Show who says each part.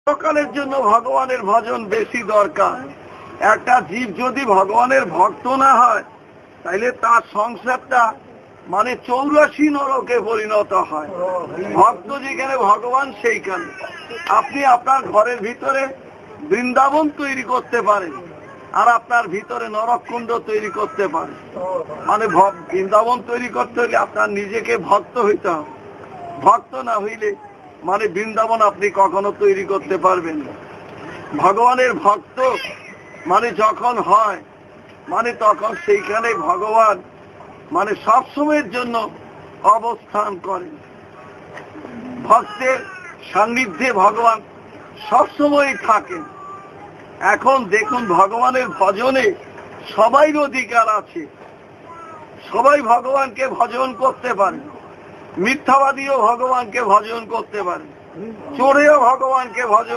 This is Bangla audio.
Speaker 1: সকালের জন্য ভগবানের ভজন বেশি দরকার। একটা জীব যদি ভগবানের ভক্ত না হয় তাইলে তার সংসারটা মানে 84 নরকে পরিণত হয়। ভক্ত যেখানে ভগবান সেইখানে। আপনি আপনার ঘরের ভিতরে বৃন্দাবন তৈরি করতে পারেন আর আপনার ভিতরে নরককুণ্ড তৈরি করতে পারেন। মানে বৃন্দাবন তৈরি করতে হলে আপনার নিজেকে ভক্ত হইতে হবে। ভক্ত না হইলে মানে বৃন্দাবন আপনি কখনো তৈরি করতে পারবেন না। ভগবানের ভক্ত মানে যখন হয় মানে তখন সেইখানে ভগবান মানে সবসময়ের জন্য অবস্থান করেন। ভক্তের সান্নিধ্যে ভগবান সবসময় থাকেন। এখন দেখুন ভগবানের ভজনে সবাই অধিকার আছে। সবাই ভগবানকে ভজন করতে পারে। মিথ্যাবাদীও ভগবানকে ভজন করতে পারে, চোরেও ভগবানকে ভজন